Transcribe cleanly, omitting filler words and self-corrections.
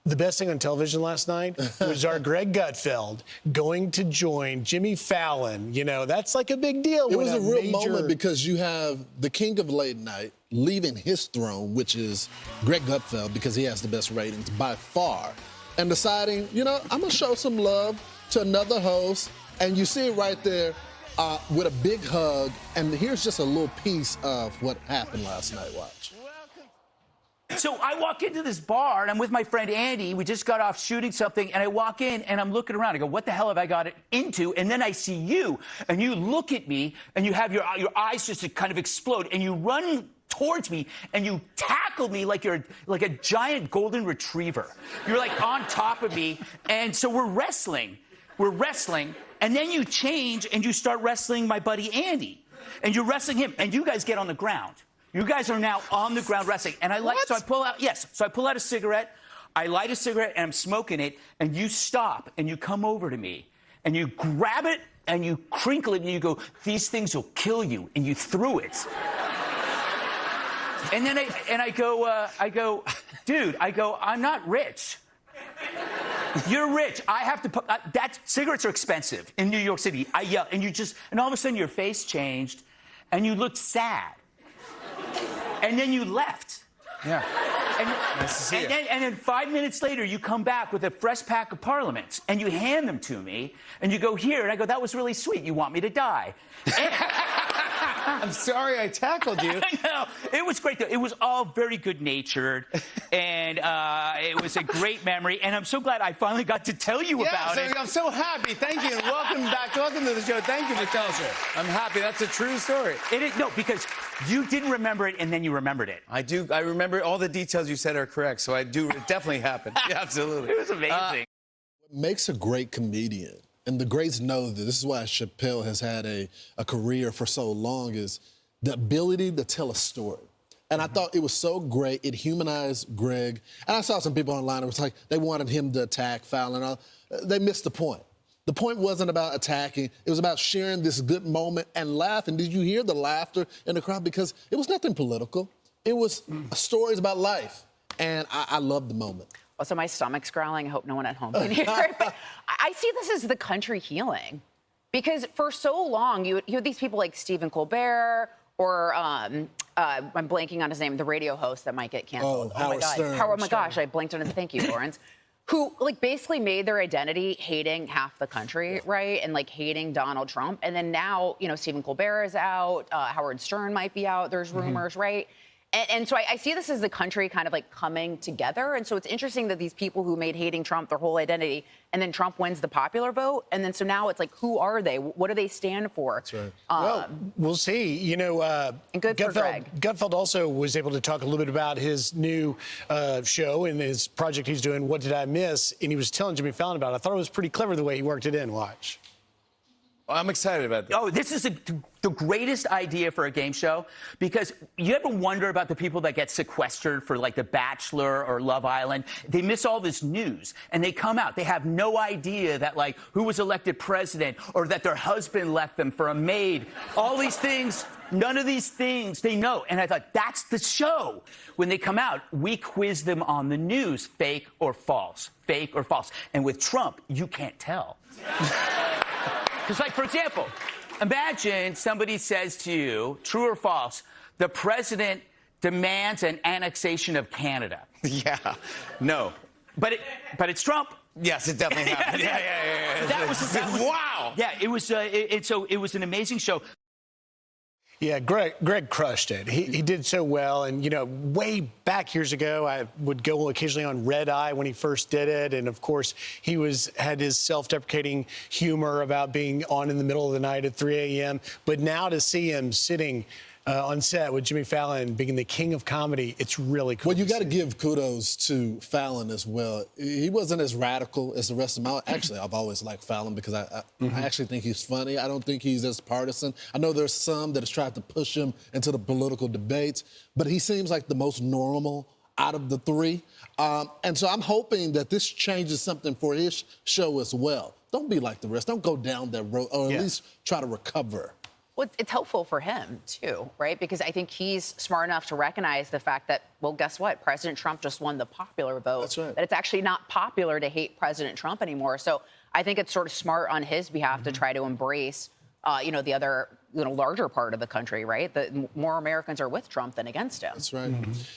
The best thing on television last night was our Greg Gutfeld going to join Jimmy Fallon. You know, that's like a big deal. It was a real moment because you have the king of late night leaving his throne, which is Greg Gutfeld, because he has the best ratings by far, and deciding, you know, I'm going to show some love to another host. And you see it right there with a big hug. And here's just a little piece of what happened last night. Watch. So I walk into this bar, and I'm with my friend Andy. We just got off shooting something, and I walk in, and I'm looking around. I go, what the hell have I got it into? And then I see you, and you look at me, and you have your eyes just kind of explode, and you run towards me, and you tackle me like you're like a giant golden retriever. You're like on top of me, and so we're wrestling. And then you change, and you start wrestling my buddy Andy, and you're wrestling him, and you guys get on the ground. You guys are now on the ground wrestling. And so I pull out a cigarette, I light a cigarette, and I'm smoking it, and you stop, and you come over to me, and you grab it, and you crinkle it, and you go, these things will kill you, and you threw it. And then I go, dude, I'm not rich. You're rich. I have to cigarettes are expensive in New York City. I yell, and all of a sudden your face changed, and you looked sad. And then you left. Yeah. Nice to see you. And then 5 minutes later, you come back with a fresh pack of Parliaments, and you hand them to me, and you go, here. And I go, that was really sweet. You want me to die. I'm sorry I tackled you. I know. It was great, though. It was all very good-natured, and it was a great memory. And I'm so glad I finally got to tell you about it. I'm so happy. Thank you. And welcome back. Welcome to the show. Thank you for telling us. I'm happy. That's a true story. No, because you didn't remember it, and then you remembered it. I do. I remember all the details you said are correct, so I do. It definitely happened. Yeah, absolutely. It was amazing. What makes a great comedian, and the greats know that this is why Chappelle has had a career for so long, is the ability to tell a story. And I thought it was so great. It humanized Greg. And I saw some people online, it was like they wanted him to attack Fallon. They missed the point. The point wasn't about attacking. It was about sharing this good moment and laughing. Did you hear the laughter in the crowd? Because it was nothing political. It was stories about life. And I loved the moment. Also, my stomach's growling. I hope no one at home can hear it. But I see this as the country healing. Because for so long, you had these people like Stephen Colbert or I'm blanking on his name, the radio host that might get canceled. Oh my God. Stern. Oh my gosh, I blanked on it. Thank you, Lawrence. Who like basically made their identity hating half the country, right? And like hating Donald Trump. And then now, you know, Stephen Colbert is out. Howard Stern might be out. There's rumors, right? And so I see this as the country kind of like coming together. And so it's interesting that these people who made hating Trump their whole identity, and then Trump wins the popular vote. And then so now it's like, who are they? What do they stand for? That's right. Well, we'll see. You know, and good for Greg. Gutfeld also was able to talk a little bit about his new show and his project he's doing, What Did I Miss? And he was telling Jimmy Fallon about it. I thought it was pretty clever the way he worked it in. Watch. I'm excited about this. Oh, this is the greatest idea for a game show, because you ever wonder about the people that get sequestered for like The Bachelor or Love Island? They miss all this news, and they come out. They have no idea that, like, who was elected president or that their husband left them for a maid. All these things, none of these things they know. And I thought, that's the show. When they come out, we quiz them on the news, fake or false, fake or false. And with Trump, you can't tell. Because, like, for example, imagine somebody says to you, true or false, the president demands an annexation of Canada. Yeah. No. But it's Trump. Yes, it definitely happened. Yeah. That was wow. Yeah, it was. So it was an amazing show. Yeah, Greg crushed it. He did so well. And, you know, way back years ago, I would go occasionally on Red Eye when he first did it. And, of course, he had his self-deprecating humor about being on in the middle of the night at 3 a.m. But now to see him sitting on set with Jimmy Fallon being the king of comedy, it's really cool. Well, you got to give kudos to Fallon as well. He wasn't as radical as the rest of them. Actually, I've always liked Fallon because I actually think he's funny. I don't think he's as partisan. I know there's some that has tried to push him into the political debates, but he seems like the most normal out of the three. And so I'm hoping that this changes something for his show as well. Don't be like the rest. Don't go down that road, or at least try to recover. Well, it's helpful for him, too, right? Because I think he's smart enough to recognize the fact that, well, guess what? President Trump just won the popular vote. That's right. That it's actually not popular to hate President Trump anymore. So I think it's sort of smart on his behalf to try to embrace, the other, larger part of the country, right? That more Americans are with Trump than against him. That's right.